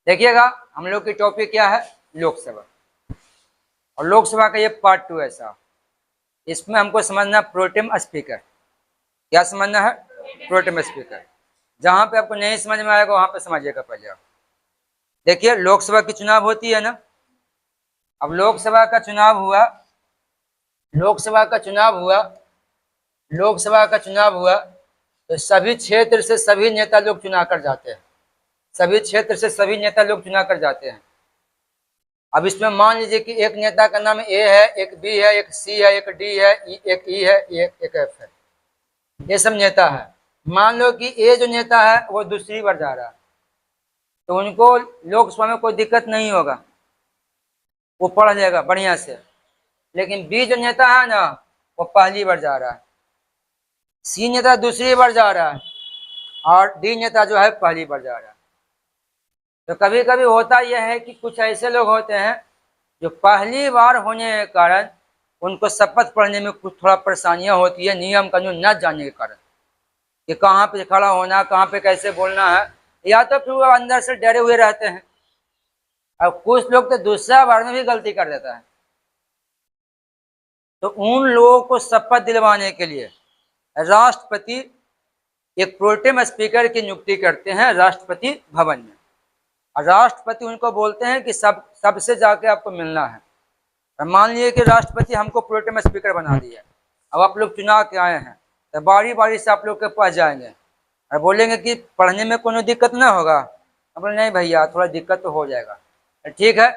देखिएगा, हम लोग की टॉपिक क्या है, लोकसभा। और लोकसभा का ये पार्ट 2 ऐसा, इसमें हमको समझना प्रोटेम स्पीकर। क्या समझना है? Pro tem speaker. जहां पे आपको नहीं समझ में आएगा वहां पे समझिएगा पहले आप। देखिए, लोकसभा की चुनाव होती है ना। अब लोकसभा का चुनाव हुआ, लोकसभा का चुनाव हुआ, लोकसभा का चुनाव हुआ, तो सभी क्षेत्र से सभी नेता लोग चुना कर जाते हैं। सभी क्षेत्र से सभी नेता लोग चुना कर जाते हैं। अब इसमें मान लीजिए कि एक नेता का नाम ए है, एक बी है, एक सी है, एक डी है, एक ई है, एक एफ है। ये सब नेता है। मान लो कि ए जो नेता है वो दूसरी बार जा रहा है, तो उनको लोकसभा में कोई दिक्कत नहीं होगा, वो पढ़ लेगा बढ़िया से। लेकिन बी जो नेता है ना, वो पहली बार जा रहा है, सी नेता दूसरी बार जा रहा है, और डी नेता जो है पहली बार जा रहा है। तो कभी कभी होता यह है कि कुछ ऐसे लोग होते हैं जो पहली बार होने के कारण उनको शपथ पढ़ने में कुछ थोड़ा परेशानियां होती है, नियम कानून न जानने के कारण, कि कहाँ पे खड़ा होना, कहाँ पे कैसे बोलना है, या तो फिर वो अंदर से डरे हुए रहते हैं। अब कुछ लोग तो दूसरा बार में भी गलती कर देता है। तो उन लोगों को शपथ दिलवाने के लिए राष्ट्रपति एक प्रोटेम स्पीकर की नियुक्ति करते हैं राष्ट्रपति भवन में। और राष्ट्रपति उनको बोलते हैं कि सबसे जाके आपको मिलना है। और मान लीजिए कि राष्ट्रपति हमको प्रोटेम स्पीकर बना दिया, अब आप लोग चुनाव के आए हैं, तो बारी बारी से आप लोग के पास जाएंगे और बोलेंगे कि पढ़ने में कोई दिक्कत ना होगा। अब नहीं भैया, थोड़ा दिक्कत तो हो जाएगा। ठीक है,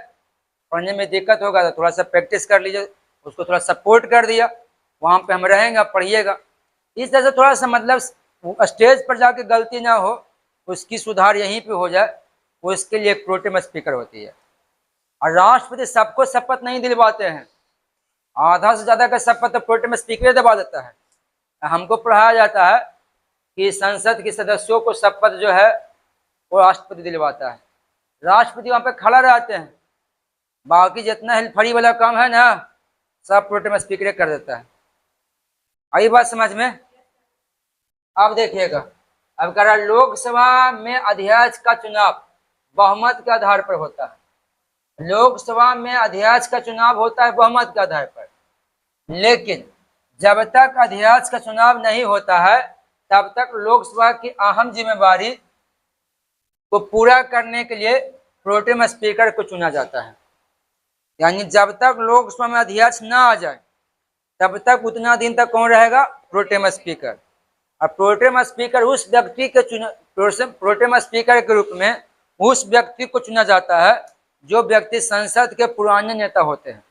पढ़ने में दिक्कत होगा तो थोड़ा सा प्रैक्टिस कर लीजिए, उसको थोड़ा सपोर्ट कर दिया, वहाँ पे हम रहेंगे, आप पढ़िएगा। इस तरह से थोड़ा सा मतलब स्टेज पर जाके गलती ना हो, उसकी सुधार यहीं पे हो जाए, उसके लिए एक प्रोटेम स्पीकर होती है। और राष्ट्रपति सबको शपथ नहीं दिलवाते हैं, आधा से ज्यादा का शपथ तो प्रोटेम स्पीकर दबा देता है। हमको पढ़ाया जाता है कि संसद के सदस्यों को शपथ जो है वो राष्ट्रपति दिलवाता है। राष्ट्रपति वहां पे खड़ा रहते हैं, बाकी जितना हेल्पफरी वाला काम है ना, सब प्रोटेम स्पीकर कर देता है। आई बात समझ में? अब देखिएगा, अब कह रहा लोकसभा में अध्यक्ष का चुनाव बहुमत के आधार पर होता है। लोकसभा में अध्यक्ष का चुनाव होता है बहुमत के आधार पर, लेकिन जब तक अध्यक्ष का चुनाव नहीं होता है तब तक लोकसभा की अहम जिम्मेवारी को पूरा करने के लिए प्रोटेम स्पीकर को चुना जाता है। यानी जब तक लोकसभा में अध्यक्ष ना आ जाए तब तक उतना दिन तक कौन रहेगा? Pro tem speaker. और प्रोटेम स्पीकर उस व्यक्ति के प्रोटेम स्पीकर के रूप में उस व्यक्ति को चुना जाता है जो व्यक्ति संसद के पुराने नेता होते हैं,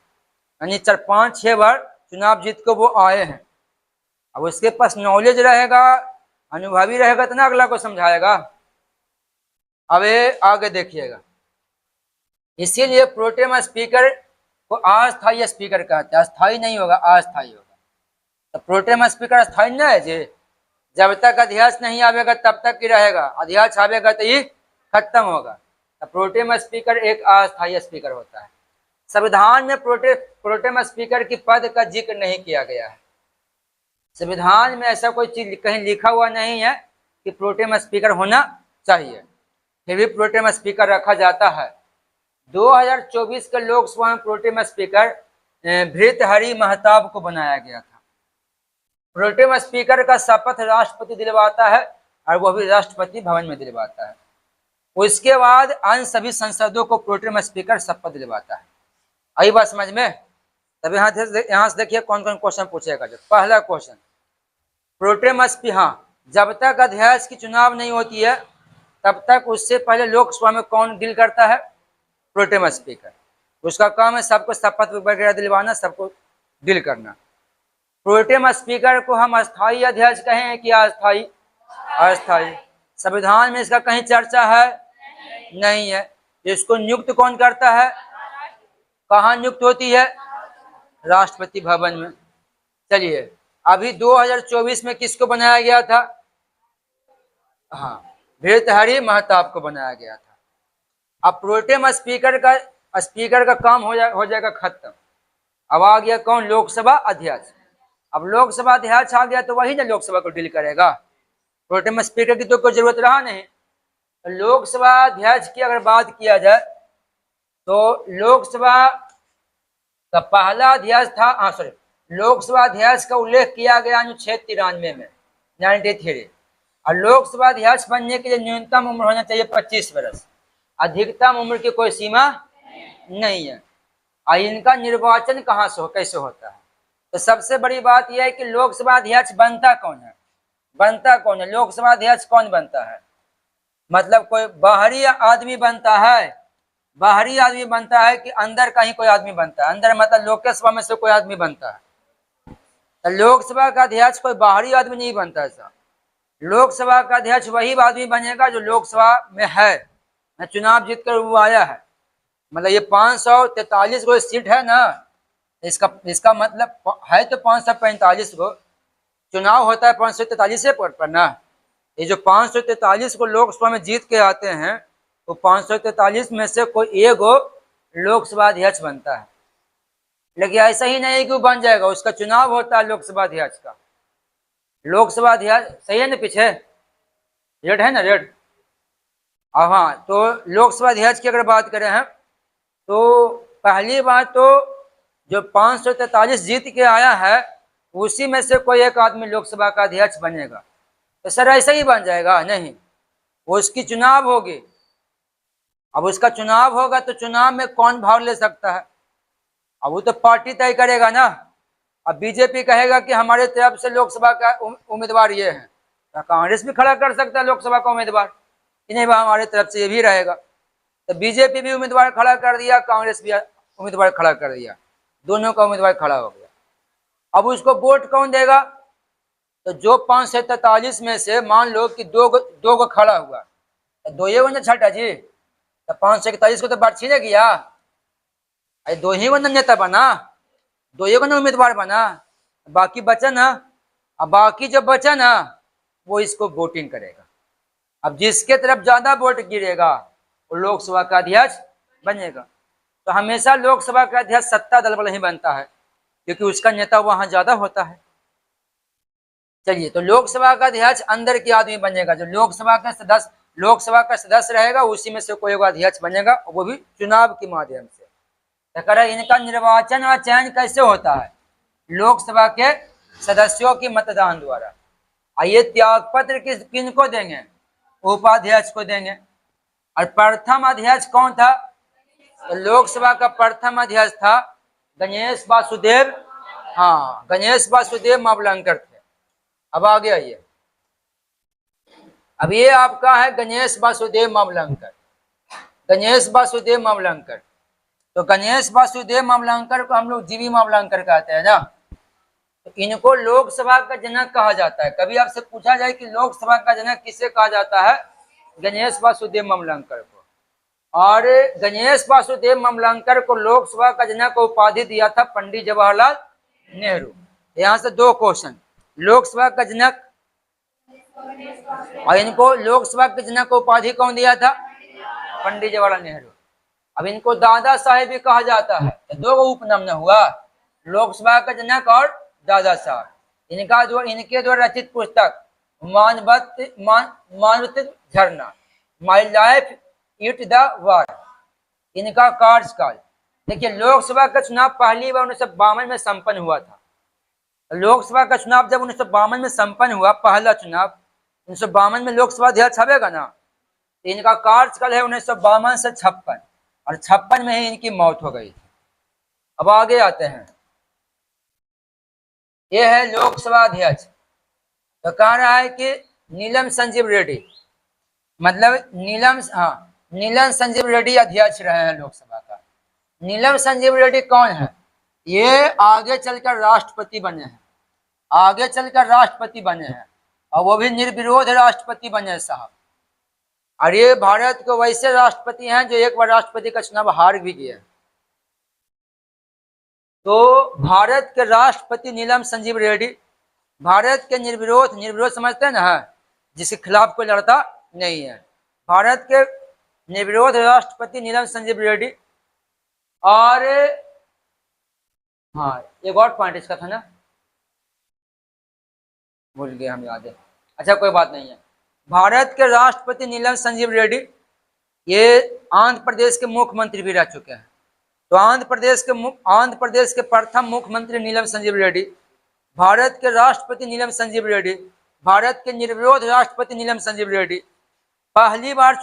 यानी 4-5-6 बार चुनाव जीत के वो आए हैं। अब उसके पास नॉलेज रहेगा, अनुभवी रहेगा, तो ना अगला को समझाएगा। अब ये आगे देखिएगा, इसीलिए प्रोटेम स्पीकर को अस्थायी स्पीकर कहते हैं। अस्थायी नहीं होगा, अस्थायी होगा। तो प्रोटेम स्पीकर अस्थायी ना है जी, जब तक अध्यक्ष नहीं आवेगा तब तक ही रहेगा, अध्यक्ष आवेगा तो ये खत्म होगा। तो प्रोटेम स्पीकर एक अस्थायी स्पीकर होता है। संविधान में प्रोटेम स्पीकर की पद का जिक्र नहीं किया गया है। संविधान में ऐसा कोई चीज कहीं लिखा हुआ नहीं है कि प्रोटेम स्पीकर होना चाहिए, फिर भी प्रोटेम स्पीकर रखा जाता है। 2024 के लोकसभा में प्रोटेम स्पीकर भृतहरि महताब को बनाया गया था। प्रोटेम स्पीकर का शपथ राष्ट्रपति दिलवाता है, और वह भी राष्ट्रपति भवन में दिलवाता है। उसके बाद अन्य सभी संसदों को प्रोटेम स्पीकर शपथ दिलवाता है। आई बात समझ में? तब यहाँ से देखिए कौन कौन क्वेश्चन पूछेगा। जो पहला क्वेश्चन, प्रोटेम स्पीकर, हाँ, जब तक अध्यक्ष की चुनाव नहीं होती है तब तक उससे पहले लोकसभा में कौन डील करता है? Pro tem speaker. उसका काम है सबको शपथ वगैरह दिलवाना, सबको डील करना। प्रोटेम स्पीकर को हम अस्थायी अध्यक्ष कहें कि अस्थायी? अस्थायी। संविधान में इसका कहीं चर्चा है? नहीं है। इसको नियुक्त कौन करता है? कहाँ नियुक्त होती है? राष्ट्रपति भवन में। चलिए, अभी 2024 में किसको बनाया गया था? हाँ, भृतहरि महताब को बनाया गया था। अब प्रोटेम स्पीकर का काम हो जाएगा खत्म। अब आ गया कौन? लोकसभा अध्यक्ष। अब लोकसभा अध्यक्ष आ गया तो वही ना लोकसभा को डील करेगा, प्रोटेम स्पीकर की तो कोई जरूरत रहा नहीं। तो लोकसभा अध्यक्ष की अगर बात किया जाए तो लोकसभा का पहला अध्यक्ष था, सॉरी, लोकसभा अध्यक्ष का उल्लेख किया गया अनुच्छेद 93 में 93। और लोकसभा अध्यक्ष बनने के लिए न्यूनतम उम्र होना चाहिए 25 वर्ष, अधिकतम उम्र की कोई सीमा नहीं है। और इनका निर्वाचन कहाँ से कैसे होता है? तो सबसे बड़ी बात यह है कि लोकसभा अध्यक्ष बनता कौन है, बनता कौन है, लोकसभा अध्यक्ष कौन बनता है? मतलब कोई बाहरी आदमी बनता है, बाहरी आदमी बनता है कि अंदर का ही कोई आदमी बनता है? अंदर मतलब लोकसभा में से कोई आदमी बनता है। तो लोकसभा का अध्यक्ष कोई बाहरी आदमी नहीं बनता है साहब। लोकसभा का अध्यक्ष वही आदमी बनेगा जो लोकसभा में है, चुनाव जीतकर वो आया है। मतलब ये 543 गो सीट है ना, इसका मतलब है तो 545 गो, चुनाव होता है 543 पर ना। ये जो 543 को लोकसभा में जीत के आते हैं तो 543 में से कोई एक गो लोकसभा अध्यक्ष बनता है। लेकिन ऐसा ही नहीं कि वो बन जाएगा, उसका चुनाव होता है लोकसभा अध्यक्ष का। लोकसभा अध्यक्ष सही है ना, पीछे रेड है ना, रेड। हाँ, तो लोकसभा अध्यक्ष की अगर बात करें हैं तो पहली बात तो जो 543 जीत के आया है उसी में से कोई एक आदमी लोकसभा का अध्यक्ष बनेगा। तो सर ऐसा ही बन जाएगा? नहीं, उसकी चुनाव होगी। अब उसका चुनाव होगा तो चुनाव में कौन भाग ले सकता है? अब वो तो पार्टी तय करेगा ना। अब बीजेपी कहेगा कि हमारे तरफ से लोकसभा का उम्मीदवार ये है, तो कांग्रेस भी खड़ा कर सकता है लोकसभा का उम्मीदवार कि नहीं भाई हमारे तरफ से ये भी रहेगा। तो बीजेपी भी उम्मीदवार खड़ा कर दिया, कांग्रेस भी उम्मीदवार खड़ा कर दिया, दोनों का उम्मीदवार खड़ा हो गया। अब उसको वोट कौन देगा? तो जो 543 में से मान लो कि दो को खड़ा हुआ, तो दो ही को छटा जी, तो 541 को तो बात छीने गया, अरे दो ही को नेता बना, दो ही को उम्मीदवार बना, बाकी बचा ना। अब बाकी जो बचा ना वो इसको वोटिंग करेगा। अब जिसके तरफ ज्यादा वोट गिरेगा वो लोकसभा का अध्यक्ष बनेगा। तो हमेशा लोकसभा का अध्यक्ष सत्ता दल वाला ही बनता है क्योंकि उसका नेता वहां ज्यादा होता है। चलिए, तो लोकसभा का अध्यक्ष अंदर की आदमी बनेगा, जो लोकसभा का सदस्य रहेगा उसी में से कोई अध्यक्ष बनेगा, वो भी चुनाव के माध्यम से। तो कह रहा इनका निर्वाचन और चयन कैसे होता है? लोकसभा के सदस्यों की मतदान द्वारा। ये त्याग पत्र किनको देंगे? उपाध्यक्ष को देंगे। और प्रथम अध्यक्ष कौन था? तो लोकसभा का प्रथम अध्यक्ष था गणेश वासुदेव, हाँ, गणेश वासुदेव मावलंकर थे। अब आगे आइए, अब ये आपका है गणेश वासुदेव मावलंकर, गणेश वासुदेव मावलंकर। तो गणेश वासुदेव मावलंकर को हम लोग जीवी मावलंकर कहते हैं ना। तो इनको लोकसभा का जनक कहा जाता है। कभी आपसे पूछा जाए कि लोकसभा का जनक किसे कहा जाता है? गणेश वासुदेव मावलंकर को। और गणेश वासुदेव मावलंकर को लोकसभा का जनक को उपाधि दिया था पंडित जवाहरलाल नेहरू। यहाँ से दो क्वेश्चन, लोकसभा का जनक और इनको लोकसभा के जनक को उपाधि कौन दिया था? पंडित जवाहरलाल नेहरू। अब इनको दादा साहेब भी कहा जाता है। तो दो उपनाम न हुआ, लोकसभा का जनक और दादा साहब। इनके द्वारा रचित पुस्तक मानवत झरना, my life it the world, इनका कार्यकाल। देखिए, लोकसभा का चुनाव पहली बार 1952 में संपन्न हुआ था। लोकसभा का चुनाव जब 1952 में संपन्न हुआ, पहला चुनाव 1952 में लोकसभा अध्यक्ष हवेगा ना, तो इनका कार्यकाल है 1952 से 56, और 56 में ही इनकी मौत हो गई। अब आगे आते हैं, ये है लोकसभा अध्यक्ष। तो कह रहा है कि नीलम संजीव रेड्डी, मतलब नीलम संजीव रेड्डी अध्यक्ष रहे हैं लोकसभा का। नीलम संजीव रेड्डी कौन है? ये आगे चलकर राष्ट्रपति बने हैं, आगे चलकर राष्ट्रपति बने हैं, और वो भी निर्विरोध राष्ट्रपति बने साहब। और ये भारत के वैसे राष्ट्रपति हैं जो एक बार राष्ट्रपति का चुनाव हार भी गए। तो भारत के राष्ट्रपति नीलम संजीव रेड्डी, भारत के निर्विरोध समझते हैं ना, जिसके खिलाफ कोई लड़ता नहीं है। भारत के निर्विरोध राष्ट्रपति नीलम संजीव रेड्डी। और हाँ, एक और पॉइंट इसका था ना, भूल गए हम, याद है। अच्छा, कोई बात नहीं है। भारत के राष्ट्रपति नीलम संजीव रेड्डी, ये आंध्र प्रदेश के मुख्यमंत्री भी रह चुके हैं। तो आंध्र प्रदेश के प्रथम मुख्यमंत्री नीलम संजीव रेड्डी, भारत के राष्ट्रपति नीलम संजीव रेड्डी, भारत के निर्विरोध राष्ट्रपति नीलम संजीव रेड्डी, पहली बार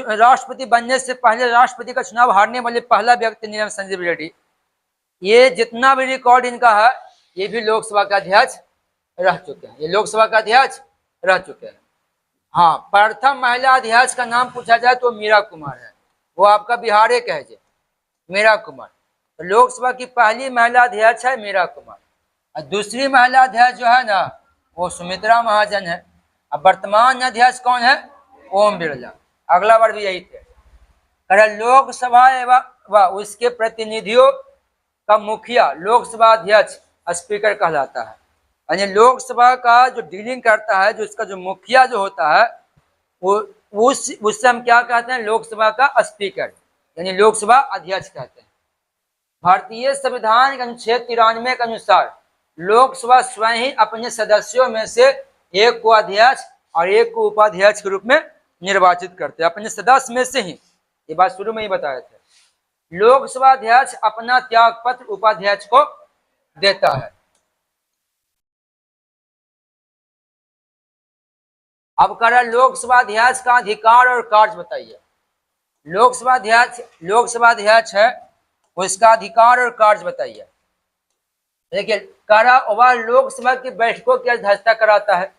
राष्ट्रपति बनने से पहले राष्ट्रपति का चुनाव हारने वाले पहला व्यक्ति नीलम संजीव रेड्डी। ये जितना भी रिकॉर्ड इनका है, ये भी लोकसभा का अध्यक्ष रह चुके हैं, ये लोकसभा का अध्यक्ष रह चुके हैं। हाँ, प्रथम महिला अध्यक्ष का नाम पूछा जाए तो मीरा कुमार है, वो आपका बिहार के है मीरा कुमार। तो लोकसभा की पहली महिला अध्यक्ष है मीरा कुमार, और दूसरी महिला अध्यक्ष जो है ना, वो सुमित्रा महाजन है। अब वर्तमान अध्यक्ष कौन है? ओम बिरला। अगला बार भी यही थे। लोकसभा एवं उसके प्रतिनिधियों का मुखिया लोकसभा अध्यक्ष स्पीकर कहलाता है। यानी लोकसभा का जो डीलिंग करता है, जो इसका जो मुखिया जो होता है, वो उससे हम क्या कहते हैं? लोकसभा का स्पीकर, यानी लोकसभा अध्यक्ष कहते हैं। भारतीय संविधान के अनुच्छेद 93 के अनुसार लोकसभा स्वयं ही अपने सदस्यों में से एक को अध्यक्ष और एक को उपाध्यक्ष के रूप में निर्वाचित करते हैं, अपने सदस्य में से ही। ये बात शुरू में ही बताए थे। लोकसभा अध्यक्ष अपना त्याग पत्र उपाध्यक्ष को देता है। अब कह रहा लोकसभा अध्यक्ष का अधिकार और कार्य बताइए। लोकसभा अध्यक्ष है, उसका अधिकार और कार्य बताइए। देखिए, कह रहा वह लोकसभा की बैठकों की अध्यक्षता कराता है।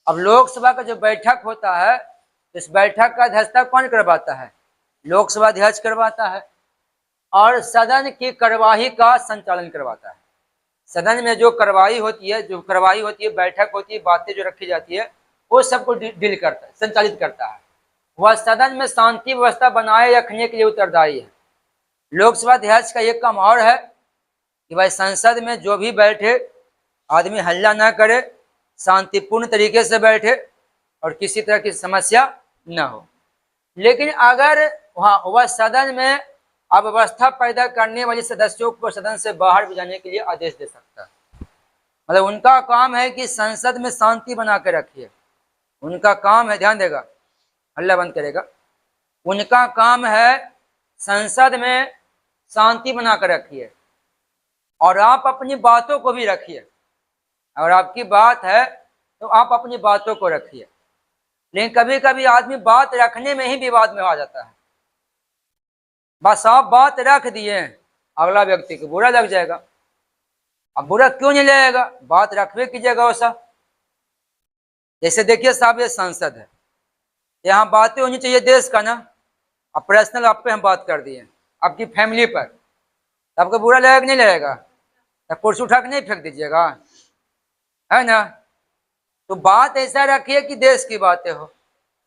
अब लोकसभा का जो बैठक होता है, इस बैठक का अध्यक्षता कौन करवाता है? लोकसभा अध्यक्ष करवाता है। और सदन की कार्यवाही का संचालन करवाता है। सदन में जो कार्यवाही होती है, बैठक होती है, बातें जो रखी जाती है, वो सबको डील करता है, संचालित करता है। वह सदन में शांति व्यवस्था बनाए रखने के लिए उत्तरदायी है। लोकसभा अध्यक्ष का एक काम और है कि भाई संसद में जो भी बैठे आदमी हल्ला ना करे, शांतिपूर्ण तरीके से बैठे और किसी तरह की समस्या न हो। लेकिन अगर वह सदन में अव्यवस्था पैदा करने वाले सदस्यों को सदन से बाहर भी जाने के लिए आदेश दे सकता है। मतलब उनका काम है कि संसद में शांति बना के रखिए। उनका काम है, ध्यान देगा, हल्ला बंद करेगा। उनका काम है संसद में शांति बना कर रखिए और आप अपनी बातों को भी रखिए। अगर आपकी बात है तो आप अपनी बातों को रखिए। लेकिन कभी कभी आदमी बात रखने में ही विवाद में आ जाता है। बस आप बात रख दिए, अगला व्यक्ति को बुरा लग जाएगा। अब बुरा क्यों नहीं लगेगा? बात रखवे कीजिएगा वैसा। जैसे देखिए साहब, ये संसद है, यहाँ बातें होनी चाहिए देश का ना। अब पर्सनल आप पे हम बात कर दिए, आपकी फैमिली पर, तो आपको बुरा लगेगा नहीं लगेगा? तो कुर्सी उठा के नहीं फेंक दीजिएगा, है ना? तो बात ऐसा रखिए कि देश की बातें हो।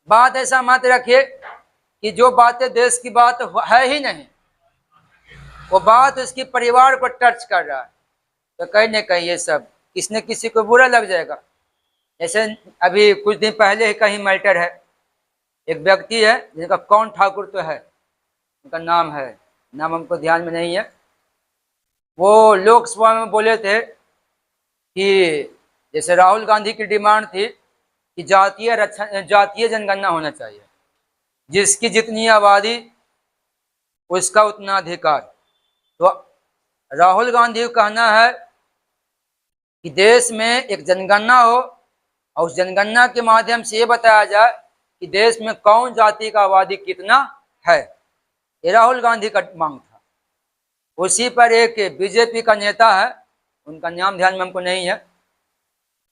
बात ऐसा मत रखिए कि जो बातें देश की बात है ही नहीं, वो बात उसकी परिवार को टच कर रहा है, तो कहीं ना कहीं ये सब किसी न किसी को बुरा लग जाएगा। जैसे अभी कुछ दिन पहले ही कहीं मैटर है, एक व्यक्ति है जिनका कौन ठाकुर तो है, उनका नाम हमको ध्यान में नहीं है। वो लोकसभा में बोले थे कि जैसे राहुल गांधी की डिमांड थी कि जातीय जनगणना होना चाहिए, जिसकी जितनी आबादी उसका उतना अधिकार। तो राहुल गांधी का कहना है कि देश में एक जनगणना हो और उस जनगणना के माध्यम से ये बताया जाए कि देश में कौन जाति का आबादी कितना है। ये राहुल गांधी का मांग था। उसी पर एक बीजेपी का नेता है, उनका नाम ध्यान में हमको नहीं है,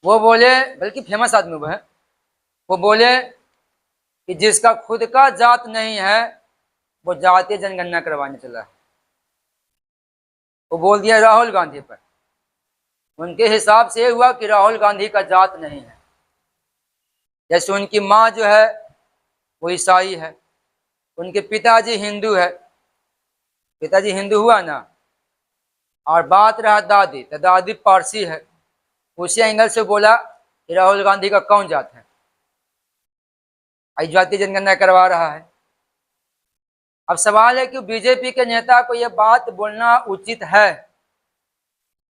वो बोले, बल्कि फेमस आदमी वो है, वो बोले कि जिसका खुद का जात नहीं है वो जातीय जनगणना करवाने चला है। वो बोल दिया राहुल गांधी पर। उनके हिसाब से हुआ कि राहुल गांधी का जात नहीं है। जैसे उनकी माँ जो है वो ईसाई है, उनके पिताजी हिंदू है, पिताजी हिंदू हुआ ना, और बात रहा दादी, तो दादी पारसी है। उसी एंगल से बोला कि राहुल गांधी का कौन जात है, जातीय जनगणना करवा रहा है। अब सवाल है कि बीजेपी के नेता को यह बात बोलना उचित है?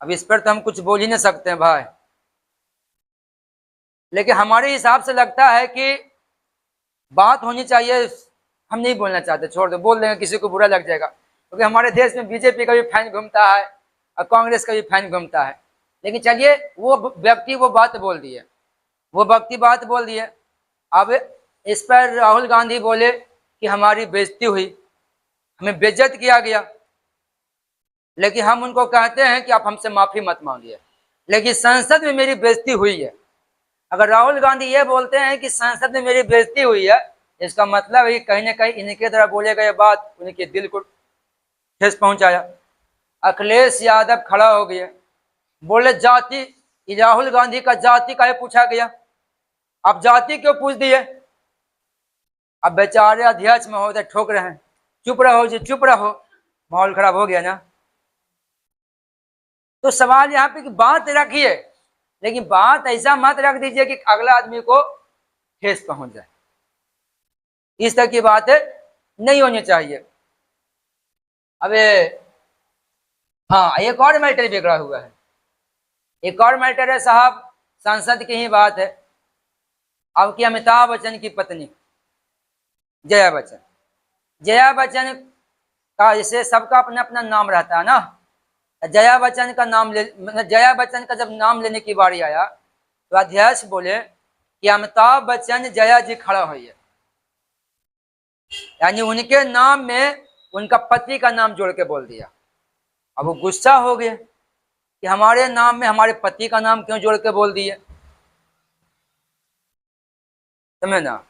अब इस पर तो हम कुछ बोल ही नहीं सकते हैं भाई। लेकिन हमारे हिसाब से लगता है कि बात होनी चाहिए, हम नहीं बोलना चाहते, छोड़ दो, बोल देंगे किसी को बुरा लग जाएगा, क्योंकि हमारे देश में बीजेपी का भी फैन घूमता है और कांग्रेस का भी फैन घूमता है। लेकिन चलिए, वो व्यक्ति वो बात बोल दिए, वो व्यक्ति बात बोल दिए। अब इस पर राहुल गांधी बोले कि हमारी बेइज्जती हुई, हमें बेइज्जत किया गया, लेकिन हम उनको कहते हैं कि आप हमसे माफी मत मांगिए, लेकिन संसद में मेरी बेइज्जती हुई है। अगर राहुल गांधी ये बोलते हैं कि संसद में मेरी बेइज्जती हुई है, इसका मतलब है कहीं ना कहीं इनके द्वारा बोले गए बात उनके दिल को ठेस पहुंचाया। अखिलेश यादव खड़ा हो गया, बोले जाति, राहुल गांधी का जाति का पूछा गया, आप जाति क्यों पूछ दिए? अब बेचारे अध्यक्ष महोदय ठोक रहे हैं, चुप रहो जी, चुप रहो, माहौल खराब हो गया ना। तो सवाल यहाँ पे कि बात रखिए, लेकिन बात ऐसा मत रख दीजिए कि अगला आदमी को ठेस पहुंच जाए, इस तरह की बातें नहीं होनी चाहिए। अबे हाँ, एक और मैटर बिगड़ा हुआ है, एक और मैटर है साहब, संसद की ही बात है। अब की अमिताभ बच्चन की पत्नी जया बच्चन, जया बच्चन का जैसे सबका अपना अपना नाम रहता है ना, जया बच्चन का नाम ले, जया बच्चन का जब नाम लेने की बारी आया तो अध्यक्ष बोले कि अमिताभ बच्चन जया जी खड़ा हुई है, यानी उनके नाम में उनका पति का नाम जोड़ के बोल दिया। अब वो गुस्सा हो गए कि हमारे नाम में हमारे पति का नाम क्यों जोड़ के बोल दिए, समझे ना।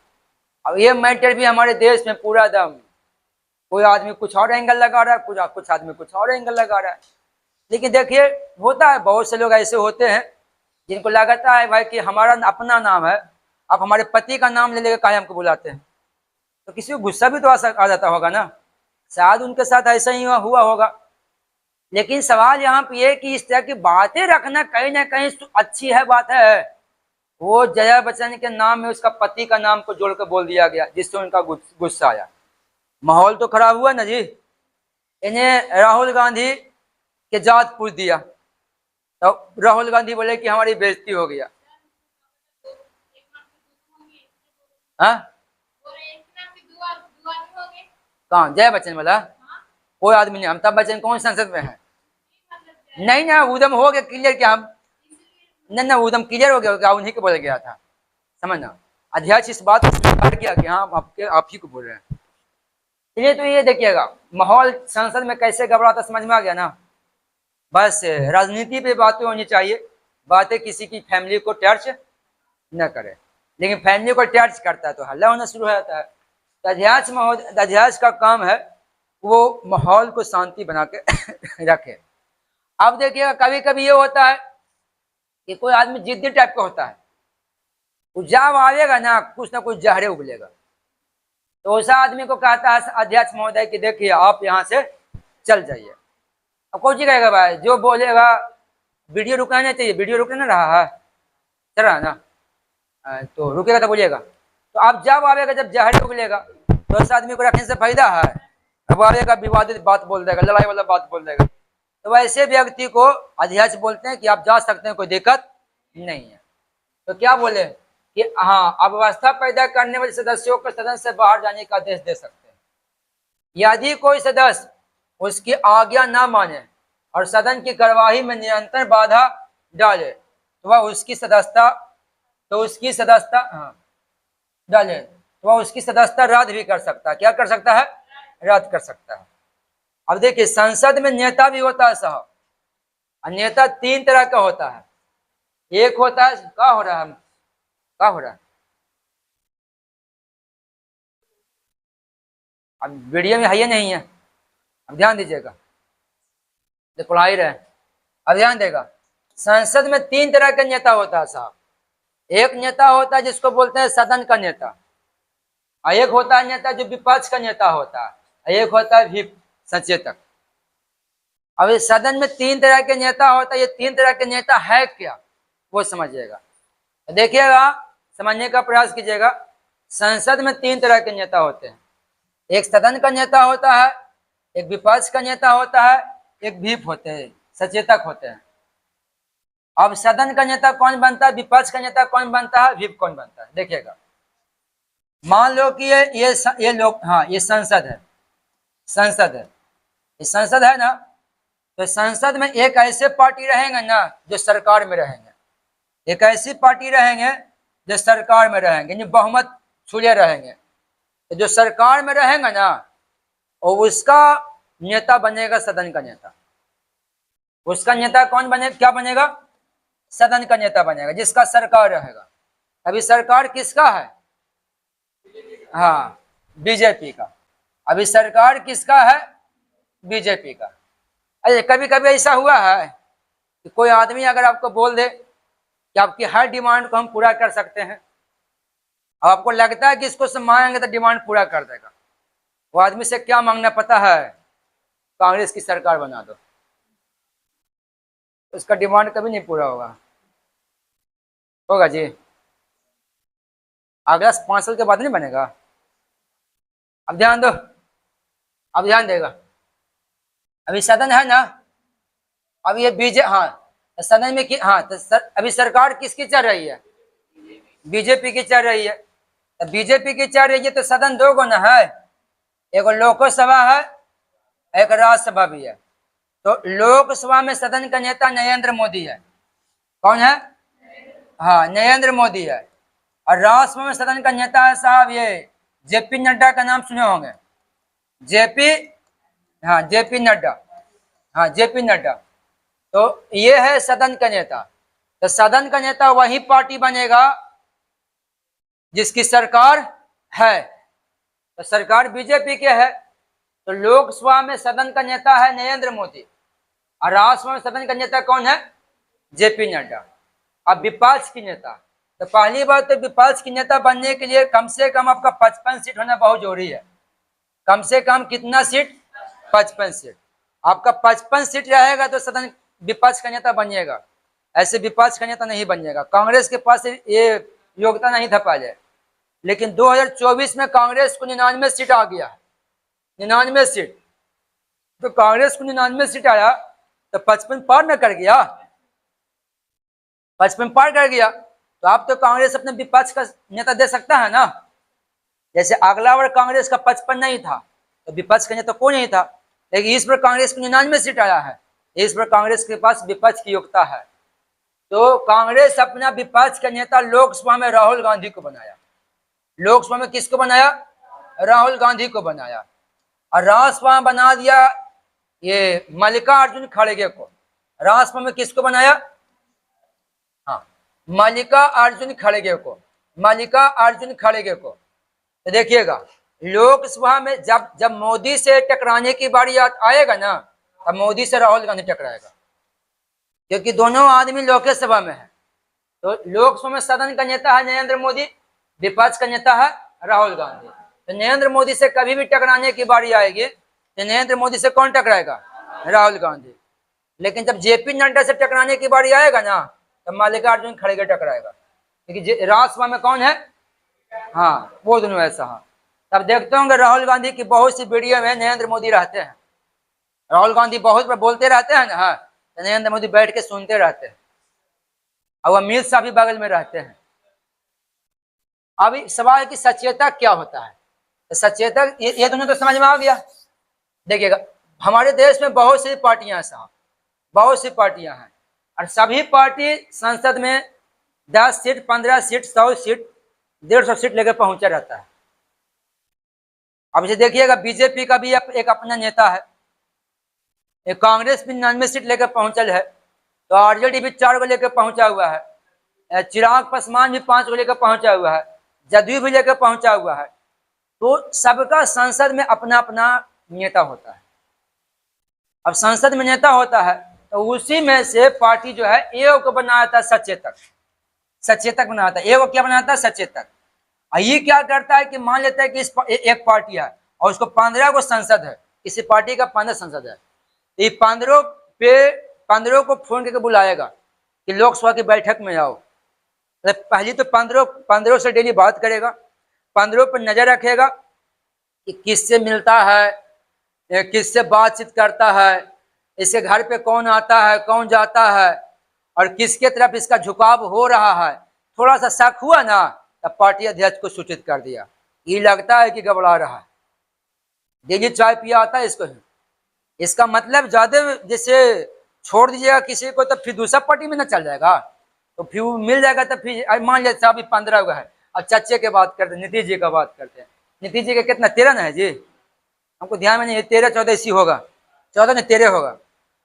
अब ये मैटर भी हमारे देश में पूरा दम, कोई आदमी कुछ और एंगल लगा रहा है, कुछ आदमी कुछ और एंगल लगा रहा है। लेकिन देखिए, होता है, बहुत से लोग ऐसे होते हैं जिनको लगता है भाई कि हमारा अपना नाम है, आप हमारे पति का नाम ले लेकर काहे हमको बुलाते हैं, तो किसी को गुस्सा भी तो आ जाता होगा ना, शायद उनके साथ ऐसा ही हुआ होगा। लेकिन सवाल यहाँ पे ये कि इस तरह की बातें रखना कहीं ना कहीं अच्छी है, बात है। वो जया बच्चन के नाम में उसका पति का नाम को जोड़कर बोल दिया गया, जिससे उनका गुस्सा आया, माहौल तो खराब हुआ ना जी। इन्हें राहुल गांधी के जात पूछ दिया, तो राहुल गांधी बोले कि हमारी बेइज्जती हो गया। हाँ, कहाँ जया बच्चन वाला? कोई आदमी नहीं, अमिताभ बच्चन कौन संसद में है? नहीं ना, उदम हो गया क्लियर, क्या हम नहीं ना, उदम क्लियर हो गया, उन्हीं को बोला गया था, समझना। अध्यक्ष इस बात को स्वीकार किया कि हाँ आप ही को बोल रहे हैं। चलिए, तो ये देखिएगा माहौल संसद में कैसे घबरा था, समझ में आ गया ना। बस राजनीति पे बातें होनी चाहिए, बातें किसी की फैमिली को टच न करे, लेकिन फैमिली को टच करता है तो हल्ला होना शुरू हो जाता है। तो अध्यक्ष महोदय, अध्यक्ष का काम है वो माहौल को शांति बना के रखे। अब देखिएगा, कभी कभी ये होता है कि कोई आदमी जिद्दी टाइप का होता है, जब आएगा ना कुछ जहरे उगलेगा, तो ऐसा आदमी को कहता है अध्यक्ष महोदय कि देखिए आप यहाँ से चल जाइए। अब कौन सी कहेगा भाई, जो बोलेगा वीडियो रुकाना चाहिए, वीडियो रुक ना रहा है, चल रहा है ना, तो रुकेगा तो बोलिएगा। तो अब जब आएगा, जब जहर उगलेगा, तो उस आदमी को रखने से फायदा है, अब आएगा विवादित बात बोल देगा, लड़ाई वाला बात बोल देगा, तो वैसे व्यक्ति को अध्यक्ष बोलते हैं कि आप जा सकते हैं, कोई दिक्कत नहीं है। तो क्या बोले कि हाँ, अव्यवस्था पैदा करने वाले सदस्यों को सदन से बाहर जाने का आदेश दे सकते हैं। यदि कोई सदस्य उसकी आज्ञा ना माने और सदन की कार्यवाही में निरंतर बाधा डाले तो वह उसकी सदस्यता डाले तो वह उसकी सदस्यता रद्द भी कर सकता है। क्या कर सकता है? रद्द कर सकता है। अब देखिए, संसद में नेता भी होता है साहब, और नेता तीन तरह का होता है। एक होता है, क्या हो रहा है, क्या हो रहा है, अब वीडियो में है या नहीं है, अब ध्यान दीजिएगा, देखो आ ही रहे, अब ध्यान देगा। संसद में तीन तरह का नेता होता है साहब। एक नेता होता है जिसको बोलते हैं सदन का नेता, और एक होता है नेता जो विपक्ष का नेता होता है, और एक होता है व्हिप, सचेतक। अब इस सदन में तीन तरह के नेता होता है, ये तीन तरह के नेता है क्या, वो समझिएगा, देखिएगा, समझने का प्रयास कीजिएगा। संसद में तीन तरह के नेता होते हैं, एक सदन का नेता होता है, एक विपक्ष का नेता होता है, एक व्हिप होते हैं, सचेतक होते हैं। अब सदन का नेता कौन बनता है, विपक्ष का नेता कौन बनता है, व्हिप कौन बनता है, देखिएगा। मान लो कि ये लोग, हाँ ये संसद है, संसद है, ये संसद है ना, तो संसद में एक ऐसे पार्टी रहेंगे ना जो सरकार में रहेंगे, एक ऐसी पार्टी रहेंगे जो सरकार में रहेंगे, यानी बहुमत छूले रहेंगे। तो जो सरकार में रहेंगे ना, और उसका नेता बनेगा सदन का नेता। उसका नेता कौन बने, क्या बनेगा, सदन का नेता बनेगा, जिसका सरकार रहेगा। अभी सरकार किसका है, हाँ बीजेपी का। अभी सरकार किसका है, बीजेपी का। अरे कभी कभी ऐसा हुआ है कि कोई आदमी अगर आपको बोल दे कि आपकी हर डिमांड को हम पूरा कर सकते हैं, और आपको लगता है कि इसको से मांगेंगे तो डिमांड पूरा कर देगा, वो आदमी से क्या मांगना पता है, कांग्रेस की सरकार बना दो, उसका डिमांड कभी नहीं पूरा होगा जी। अगला 5 साल के बाद नहीं बनेगा। अब ध्यान दो, अब ध्यान देगा। अभी सदन है ना, अब ये हाँ सदन में हाँ तो अभी सरकार किसकी चल रही है, बीजेपी की चल रही है। तो बीजेपी की चल रही है तो सदन दो गो ना है, एक लोकसभा है, एक राज्यसभा भी है। तो लोकसभा में सदन का नेता नरेंद्र मोदी है। कौन है, हाँ नरेंद्र मोदी है। और राज्यसभा में सदन का नेता है साहब ये जेपी नड्डा का नाम सुने होंगे, जेपी, हाँ जेपी नड्डा, हाँ जेपी नड्डा। तो ये है सदन का नेता। तो सदन का नेता वही पार्टी बनेगा जिसकी सरकार है। तो सरकार बीजेपी के है, तो लोकसभा में सदन का नेता है नरेंद्र मोदी, और राज्यसभा में सदन का नेता कौन है, जेपी नड्डा। अब विपक्ष की नेता, तो पहली बात तो विपक्ष की नेता बनने के लिए कम से कम आपका 55 सीट होना बहुत जरूरी है। कम से कम कितना सीट, 55 सीट। आपका 55 सीट रहेगा तो सदन विपक्ष का नेता बनिएगा, ऐसे विपक्ष का नेता नहीं बनिएगा। कांग्रेस के पास ये योग्यता नहीं था पहले, लेकिन 2024 में कांग्रेस को 99 सीट आ गया, 99 सीट। तो कांग्रेस को 99 सीट आया तो 55 पार न कर गया, 55 पार कर गया। तो आप तो कांग्रेस अपने विपक्ष का नेता दे सकता है ना। जैसे अगला बार कांग्रेस का 55 नहीं था तो विपक्ष का नेता कोई नहीं था, लेकिन इस बार कांग्रेस को 99 सीट आया है, इस बार कांग्रेस के पास विपक्ष की योग्यता है। तो कांग्रेस अपना विपक्ष का नेता लोकसभा में राहुल गांधी को बनाया। लोकसभा में किसको बनाया, राहुल गांधी को बनाया। और राज्यसभा में बना दिया ये मल्लिकार्जुन खड़गे को। राज्यसभा में किसको बनाया, हाँ मल्लिकार्जुन खड़गे को, मल्लिकार्जुन खड़गे को। तो देखिएगा लोकसभा में जब मोदी से टकराने की बारी आएगा ना, तब मोदी से राहुल गांधी टकराएगा, क्योंकि दोनों आदमी लोकसभा में है। तो लोकसभा में सदन का नेता है नरेंद्र मोदी, विपक्ष का नेता है राहुल गांधी। तो नरेंद्र मोदी से कभी भी टकराने की बारी आएगी तो नरेंद्र मोदी से कौन टकराएगा, राहुल गांधी। लेकिन जब जेपी नड्डा से टकराने की बारी आएगा ना, तब मल्लिकार्जुन खड़गे टकराएगा, क्योंकि राज्यसभा में कौन है, हाँ वो दोनों ऐसा है। तब देखते होंगे राहुल गांधी की बहुत सी वीडियो में नरेंद्र मोदी रहते हैं। राहुल गांधी बहुत बार बोलते रहते हैं ना, हाँ तो नरेंद्र मोदी बैठ के सुनते रहते हैं, और अमित शाह भी बगल में रहते हैं। अभी सवाल है कि सचेतक क्या होता है। तो सचेतक ये दोनों तो समझ में आ गया। देखिएगा हमारे देश में बहुत सी पार्टियां हैं साहब, बहुत सी पार्टियां हैं, और सभी पार्टी संसद में 10 सीट, 15 सीट, 100 सीट, 150 सीट लेकर पहुंचा रहता है। अब इसे देखिएगा बीजेपी का भी एक अपना नेता है, एक कांग्रेस भी 99 सीट लेकर पहुंचल है, तो आरजेडी भी 4 को लेकर पहुंचा हुआ है, चिराग पासवान भी 5 को लेकर पहुंचा हुआ है, जदयू भी लेकर पहुंचा हुआ है। तो सबका संसद में अपना अपना नेता होता है। अब संसद में नेता होता है तो उसी में से पार्टी जो है एक को बनाता है सचेतक, सचेतक बनाता है। एक को क्या बनाता है, सचेतक। ये क्या करता है कि मान लेता है कि एक पार्टी है और उसको 15 को संसद है, किसी पार्टी का 15 संसद है, तो ये 15 को फोन करके बुलाएगा कि लोकसभा की बैठक में आओ। तो पहली तो 15 से डेली बात करेगा, 15 पर नजर रखेगा कि किससे मिलता है, किससे बातचीत करता है, इसके घर पे कौन आता है, कौन जाता है, और किसके तरफ इसका झुकाव हो रहा है, थोड़ा सा शक हुआ ना, तब पार्टी अध्यक्ष को सूचित कर दिया, ये लगता है कि घबरा रहा है, देखिए चाय पिया आता है इसको। इसका मतलब ज्यादा जैसे छोड़ दीजिएगा किसी को, तब फिर दूसरा पार्टी में ना चल जाएगा, तो फिर वो मिल जाएगा। तब फिर मान लिया साहब 15 का है, अब चच्चे के बात करते हैं, नीतीश जी का बात करते हैं। नीतीश जी का कितना 13 ना है जी, हमको ध्यान में नहीं है, 13-14 इसी होगा, 14 नहीं 13 होगा।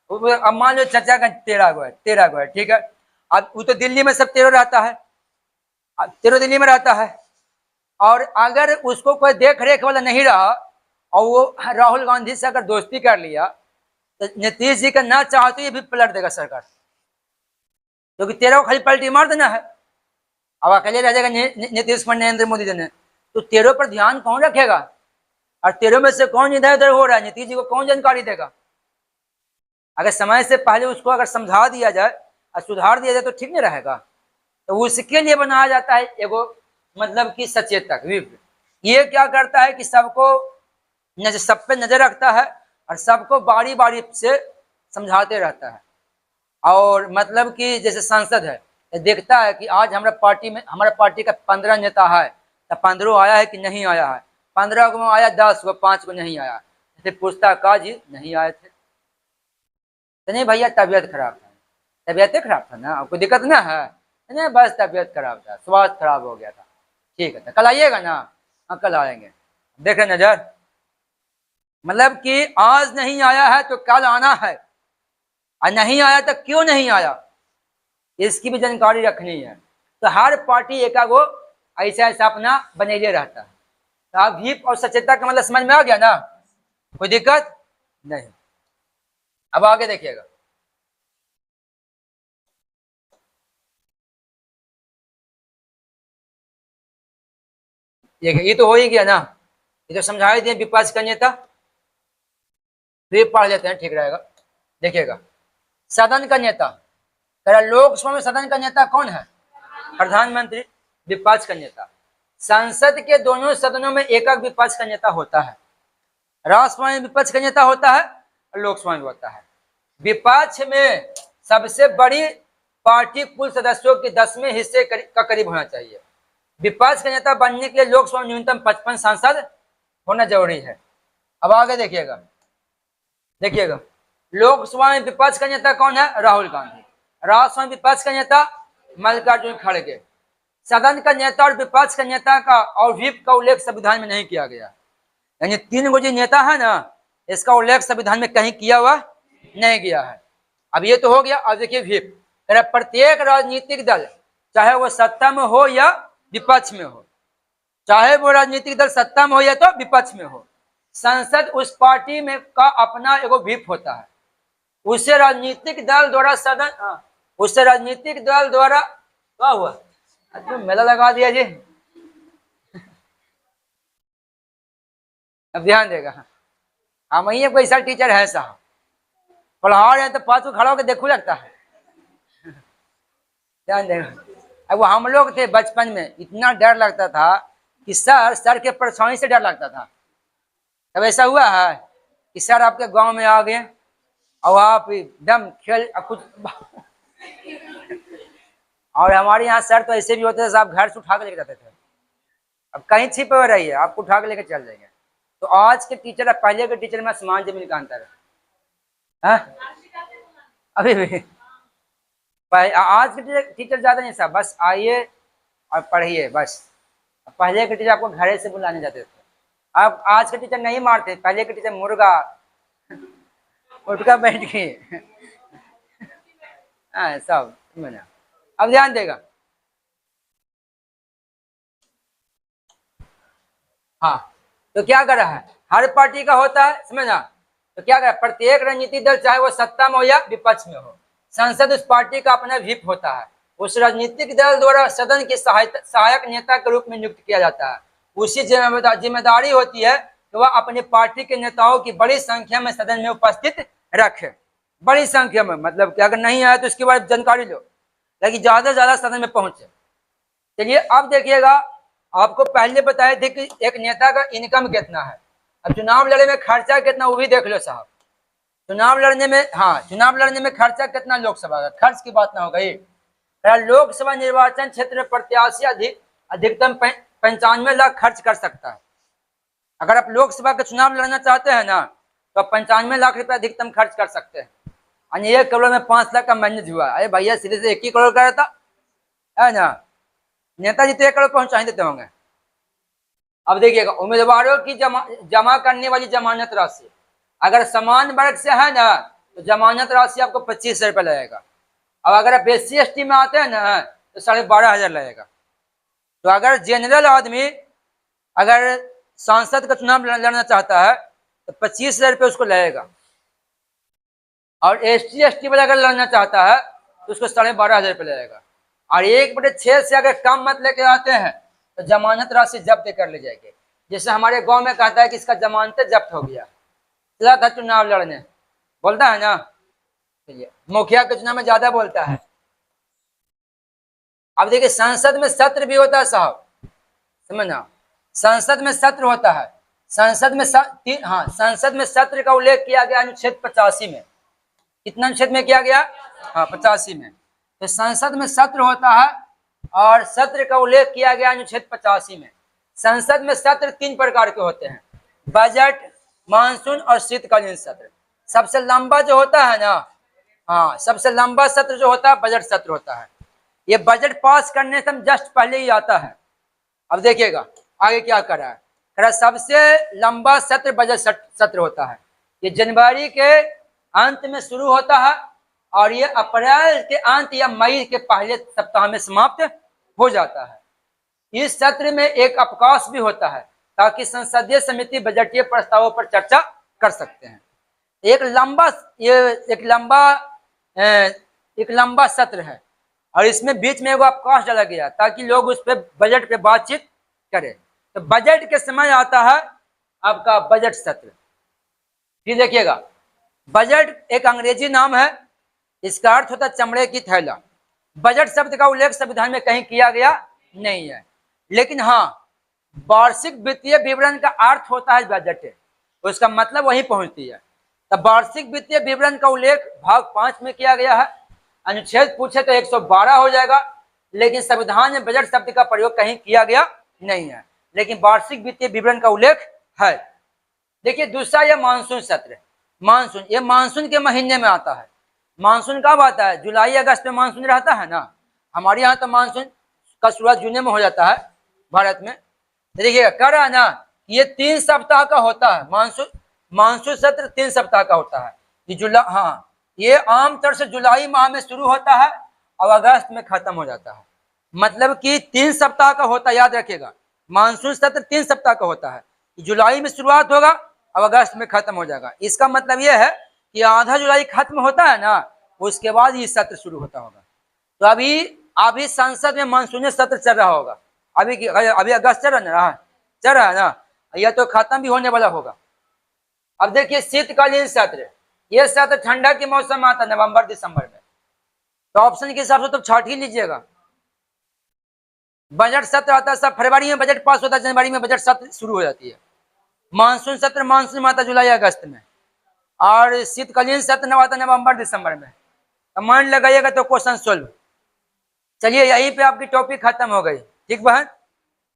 अब मान लो चचा का 13 गो है, 13 गो है, ठीक है। अब वो तो दिल्ली में सब 13 रहता है, 13 दिल्ली में रहता है, और अगर उसको कोई देख रेख वाला नहीं रहा और वो राहुल गांधी से अगर दोस्ती कर लिया, तो नीतीश जी का ना चाहते ये भी पलट देगा सरकार, क्योंकि 13 को खाली पलटी मार देना है। अब अकेले रह जाएगा नीतीश कुमार नरेंद्र मोदी जी ने, तो 13 पर ध्यान कौन रखेगा, और 13 में से कौन इधर उधर हो रहा है, नीतीश जी को कौन जानकारी देगा। अगर समय से पहले उसको अगर समझा दिया जाए और सुधार दिया जाए तो ठीक नहीं रहेगा। तो उसके लिए बनाया जाता है एगो मतलब कि सचेतक विप। ये क्या करता है कि सबको सब पे नजर रखता है और सबको बारी बारी से समझाते रहता है। और मतलब कि जैसे सांसद है, देखता है कि आज हमारा पार्टी का 15 नेता है, तो 15 आया है कि नहीं आया है, 15 को आया 10 को, 5 को नहीं आया, जैसे पूछता का जी नहीं आए थे, तो नहीं भैया तबीयत खराब था, तबीयत खराब था ना, कोई दिक्कत ना है, नहीं बस तबीयत खराब था, स्वास्थ्य खराब हो गया था, ठीक है, तो कल आइएगा ना, हाँ कल आएंगे। देखे नजर, मतलब कि आज नहीं आया है तो कल आना है, और नहीं आया तो क्यों नहीं आया, इसकी भी जानकारी रखनी है। तो हर पार्टी एक वो ऐसा ऐसा अपना बनेले रहता है। तो आप व्हीप और सचेतता का मतलब समझ में आ गया ना, कोई दिक्कत नहीं। अब आगे देखिएगा, देखिए ये तो हो ही गया ना, ये तो समझा ही दिए विपक्ष का नेता, फिर पढ़ लेते हैं ठीक रहेगा। देखिएगा, सदन का नेता, लोकसभा में सदन का नेता कौन है, प्रधानमंत्री। विपक्ष का नेता, संसद के दोनों सदनों में एक एक विपक्ष का नेता होता है, राज्यसभा में विपक्ष का नेता होता है और लोकसभा में होता है। विपक्ष में सबसे बड़ी पार्टी कुल सदस्यों के 10वें हिस्से का करीब होना चाहिए। विपक्ष का नेता बनने के लिए लोकसभा में न्यूनतम 55 सांसद होना जरूरी है। अब आगे देखिएगा, देखिएगा लोकसभा में विपक्ष का नेता कौन है, राहुल गांधी। राज्यसभा में विपक्ष का नेता मल्लिकार्जुन खड़गे। सदन का नेता और विपक्ष का नेता का और व्हिप का उल्लेख संविधान में नहीं किया गया, यानी 3 गो जो नेता है ना, इसका उल्लेख संविधान में कहीं किया हुआ नहीं गया है। अब ये तो हो गया। अब देखिए व्हिप, प्रत्येक राजनीतिक दल चाहे वो सत्ता में हो या विपक्ष में हो, चाहे वो राजनीतिक दल सत्ता में हो या तो विपक्ष में हो, संसद उस पार्टी में का अपना एगो व्हिप होता है। उससे राजनीतिक दल द्वारा उससे राजनीतिक दल द्वारा क्या हुआ, तो मेला लगा दिया जी। अब ध्यान देगा, हम ही कोई ऐसा टीचर है साहब, पढ़ा रहे हैं तो पास को खड़ा होकर देखो लगता है। ध्यान देगा, अब वो हम लोग थे बचपन में, इतना डर लगता था कि सर के परछाई से डर लगता था। तब ऐसा हुआ है कि सर आपके गांव में आ गए और आप एकदम खेल कुछ और हमारे यहाँ सर तो ऐसे भी होते थे साहब, घर से उठा के लेके जाते थे। अब कहीं छिपे हुए रहिए, आपको उठा के लेके चल जाएंगे। तो आज के टीचर और पहले के टीचर में आसमान जमीन का अंतर है। अभी भी आज के टीचर ज्यादा नहीं साहब, बस आइए और पढ़िए बस। पहले के टीचर आपको घरे से बुलाने जाते थे, अब आज के टीचर नहीं मारते, पहले के टीचर मुर्गा उठका बैठ गए सब मैंने। अब ध्यान देगा, हाँ तो क्या कर रहा है, हर पार्टी का होता है समझना। तो क्या कर, प्रत्येक राजनीतिक दल चाहे वो सत्ता में हो या विपक्ष में हो, संसद उस पार्टी का अपना व्हिप होता है। उस राजनीतिक दल द्वारा सदन के सहायक नेता के रूप में नियुक्त किया जाता है। उसी जिम्मेदारी होती है कि वह अपनी पार्टी के नेताओं की बड़ी संख्या में सदन में उपस्थित रखे। बड़ी संख्या में मतलब कि अगर नहीं आया तो उसके बाद जानकारी लो, लेकिन ज्यादा से ज्यादा सदन में पहुंचे। चलिए अब देखिएगा, आपको पहले बताए थे कि एक नेता का इनकम कितना है, अब चुनाव लड़े में खर्चा कितना वो भी देख लो साहब। चुनाव लड़ने में, हाँ, चुनाव लड़ने में खर्चा कितना लोकसभा का, खर्च की बात ना हो गई। लोकसभा निर्वाचन क्षेत्र में प्रत्याशी अधिकतम 95 लाख खर्च कर सकता है। अगर आप लोकसभा का चुनाव लड़ना चाहते हैं ना, तो 95 लाख रुपए अधिकतम खर्च कर सकते हैं। यानी 1 करोड़ में 5 लाख का मैनेज हुआ। अरे भैया, सीधे से 1 ही करोड़ का रहता है ना, नेताजी तो 1 करोड़ पहुंचा देते होंगे। अब देखिएगा, उम्मीदवारों की जमा करने वाली जमानत राशि, अगर समान वर्ग से है ना, तो जमानत राशि आपको 25 रुपये लगेगा। अब अगर आप SC/ST में आते हैं ना, तो 12,500 लगेगा। तो अगर जनरल आदमी अगर सांसद का चुनाव लड़ना चाहता है, तो 25,000 रुपये उसको लगेगा। और ST/ST वाला अगर लड़ना चाहता है, तो उसको 12,500 रुपये लगेगा। और 1/6 से अगर कम मत लेके आते हैं, तो जमानत राशि जब्त कर ली जाएगी। जैसे हमारे गांव में कहता है कि इसका जमानत जब्त हो गया, चला था चुनाव लड़ने, बोलता है ना, मुखिया के चुनाव में ज्यादा बोलता है। अब देखिए, संसद में सत्र भी होता है साहब, समझना, संसद में सत्र होता है। संसद में संसद में सत्र का उल्लेख किया गया अनुच्छेद 85 में। कितना अनुच्छेद में किया गया? हाँ, 85 में। तो संसद में सत्र होता है, और सत्र का उल्लेख किया गया अनुच्छेद 85 में। संसद में सत्र 3 प्रकार के होते हैं: बजट, मानसून और शीतकालीन सत्र। सबसे लंबा जो होता है ना, हाँ, सबसे लंबा सत्र जो होता है बजट सत्र होता है। ये बजट पास करने से जस्ट पहले ही आता है। अब देखिएगा आगे क्या कर रहा है। सबसे लंबा सत्र बजट सत्र होता है। ये जनवरी के अंत में शुरू होता है, और ये अप्रैल के अंत या मई के पहले सप्ताह में समाप्त हो जाता है। इस सत्र में एक अवकाश भी होता है, ताकि संसदीय समिति बजटीय प्रस्तावों पर चर्चा कर सकते हैं। एक लंबा सत्र है, और इसमें बीच में एक अवकाश डाला गया ताकि लोग उस पर बजट पे बातचीत करें। तो बजट के समय आता है आपका बजट सत्र। फिर देखिएगा, बजट एक अंग्रेजी नाम है, इसका अर्थ होता है चमड़े की थैला। बजट शब्द का उल्लेख संविधान में कहीं किया गया नहीं है, लेकिन हाँ, वार्षिक वित्तीय विवरण का अर्थ होता है बजट, उसका मतलब वहीं पहुंचती है। तब वार्षिक वित्तीय विवरण का उल्लेख भाग 5 में किया गया है। अनुच्छेद पूछे तो 112 हो जाएगा, लेकिन संविधान में बजट शब्द का प्रयोग कहीं किया गया नहीं है, लेकिन वार्षिक वित्तीय विवरण का उल्लेख है। देखिए, दूसरा यह मानसून सत्र। मानसून, ये मानसून के महीने में आता है। मानसून कब आता है? जुलाई अगस्त में मानसून रहता है ना। हमारे यहाँ तो मानसून का शुरुआत जून में हो जाता है भारत में। देखिएगा, कर रहा है ना, ये 3 सप्ताह का होता है। मानसून सत्र 3 सप्ताह का होता है। ये आमतौर से जुलाई माह में शुरू होता है और अगस्त में खत्म हो जाता है। मतलब कि 3 सप्ताह का होता है, याद रखिएगा। मानसून सत्र 3 सप्ताह का होता है। जुलाई में शुरुआत होगा और अगस्त में खत्म हो जाएगा। इसका मतलब यह है कि आधा जुलाई खत्म होता है ना, उसके बाद ये सत्र शुरू होता होगा। तो अभी संसद में मानसूनी सत्र चल रहा होगा। अभी अगस्त चल रहा है ना, यह तो खत्म भी होने वाला होगा। अब देखिए, शीतकालीन सत्र। यह सत्र ठंडा के मौसम में आता है, नवंबर दिसंबर में। तो ऑप्शन के हिसाब से तो छाट ही लीजिएगा। बजट सत्र आता है सब फरवरी में, बजट पास होता है जनवरी में, बजट सत्र शुरू हो जाती है। मानसून सत्र मानसून में आता है जुलाई अगस्त में, और शीतकालीन सत्र आता है नवंबर दिसंबर में। तो मान लगाइएगा तो क्वेश्चन सोल्व। चलिए, यहीं पे आपकी टॉपिक खत्म हो गई। ठीक बहन।